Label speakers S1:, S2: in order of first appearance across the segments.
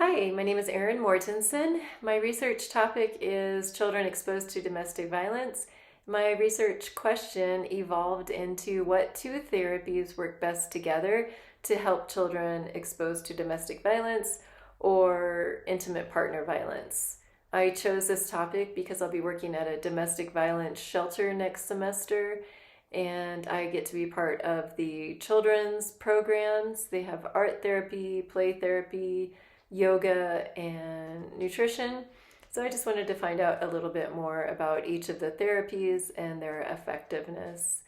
S1: Hi, my name is Erin Mortensen. My research topic is children exposed to domestic violence. My research question evolved into what two therapies work best together to help children exposed to domestic violence or intimate partner violence. I chose this topic because I'll be working at a domestic violence shelter next semester, and I get to be part of the children's programs. They have art therapy, play therapy, yoga, and nutrition. So I just wanted to find out a little bit more about each of the therapies and their effectiveness.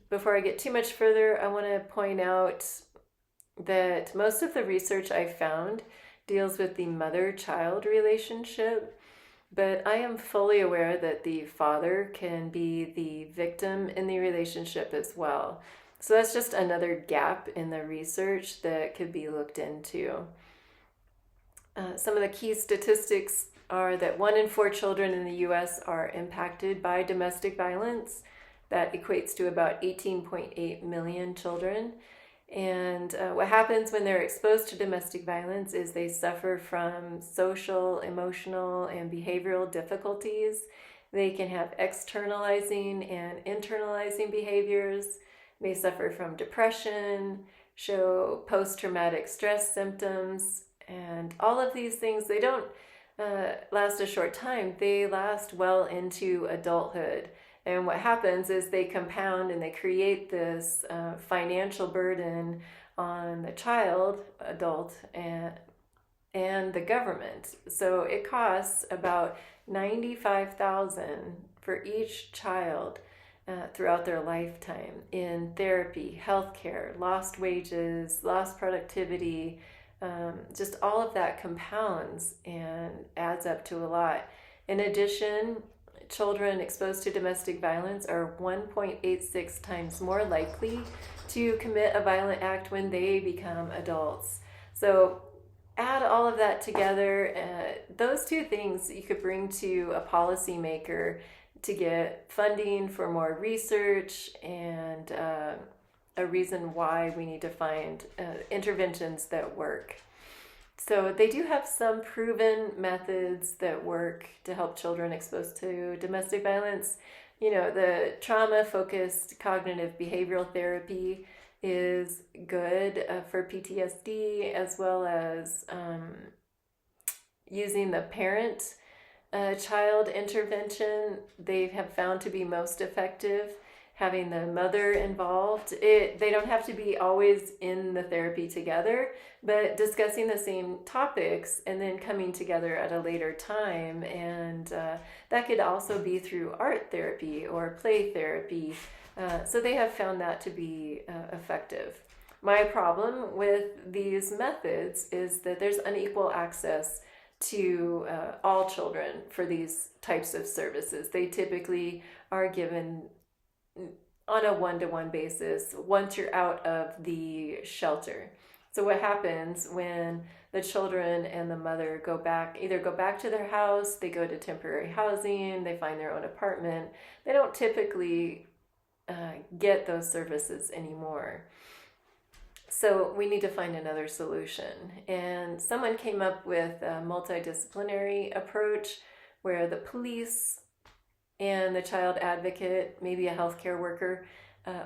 S1: Before I get too much further, I want to point out that most of the research I found deals with the mother-child relationship, but I am fully aware that the father can be the victim in the relationship as well. So that's just another gap in the research that could be looked into. Some of the key statistics are that 1 in 4 children in the US are impacted by domestic violence. That equates to about 18.8 million children. And what happens when they're exposed to domestic violence is they suffer from social, emotional, and behavioral difficulties. They can have externalizing and internalizing behaviors. They suffer from depression, show post-traumatic stress symptoms, and all of these things, they don't last a short time. They last well into adulthood. And what happens is they compound and they create this financial burden on the child, adult, and the government. So it costs about $95,000 for each child throughout their lifetime in therapy, healthcare, lost wages, lost productivity. Just all of that compounds and adds up to a lot. In addition, children exposed to domestic violence are 1.86 times more likely to commit a violent act when they become adults. So add all of that together, those two things you could bring to a policymaker to get funding for more research and a reason why we need to find interventions that work. So they do have some proven methods that work to help children exposed to domestic violence. You know, the trauma-focused cognitive behavioral therapy is good for PTSD, as well as using the parent child intervention. They have found to be most effective. Having the mother involved, they don't have to be always in the therapy together, but discussing the same topics and then coming together at a later time. And that could also be through art therapy or play therapy. So they have found that to be effective. My problem with these methods is that there's unequal access to all children for these types of services. They typically are given on a one-to-one basis once you're out of the shelter. So what happens when the children and the mother either go back to their house, they go to temporary housing, they find their own apartment, they don't typically get those services anymore. So we need to find another solution. And someone came up with a multidisciplinary approach where the police and the child advocate, maybe a healthcare worker,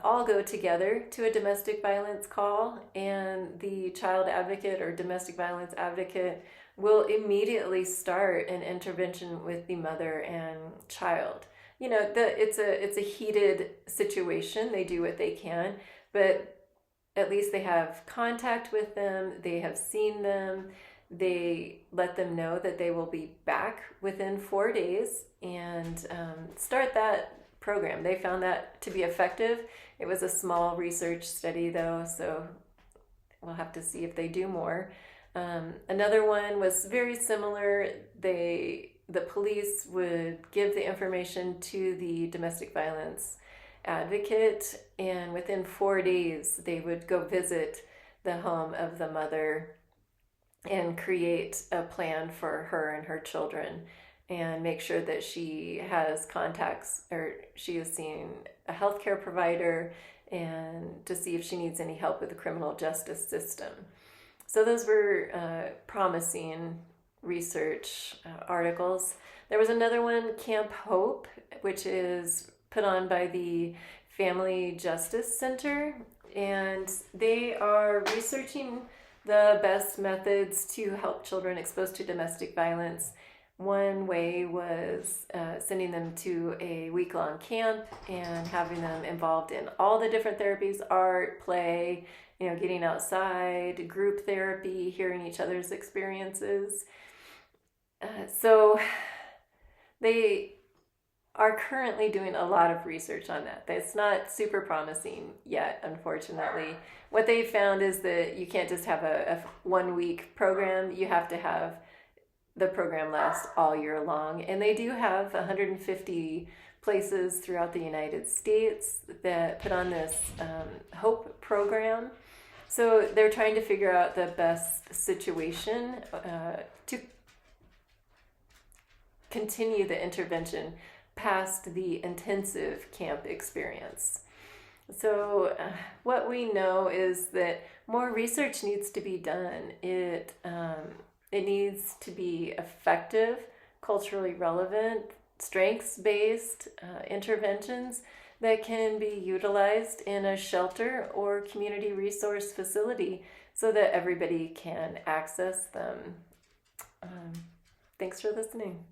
S1: all go together to a domestic violence call, and the child advocate or domestic violence advocate will immediately start an intervention with the mother and child. You know, it's a heated situation. They do what they can, but at least they have contact with them. They have seen them. They let them know that they will be back within 4 days and start that program. They found that to be effective. It was a small research study though, so we'll have to see if they do more. Another one was very similar. The police would give the information to the domestic violence advocate, and within 4 days they would go visit the home of the mother and create a plan for her and her children and make sure that she has contacts or she is seeing a healthcare provider and to see if she needs any help with the criminal justice system. So those were promising research articles. There was another one, Camp Hope, which is put on by the Family Justice Center, and they are researching the best methods to help children exposed to domestic violence. One way was sending them to a week-long camp and having them involved in all the different therapies, art, play, getting outside, group therapy, hearing each other's experiences. So they are currently doing a lot of research on that. That's not super promising yet, unfortunately. What they found is that you can't just have a 1 week program. You have to have the program last all year long. And they do have 150 places throughout the United States that put on this HOPE program. So they're trying to figure out the best situation to continue the intervention past the intensive camp experience. So what we know is that more research needs to be done. It needs to be effective, culturally relevant, strengths-based interventions that can be utilized in a shelter or community resource facility so that everybody can access them. Thanks for listening.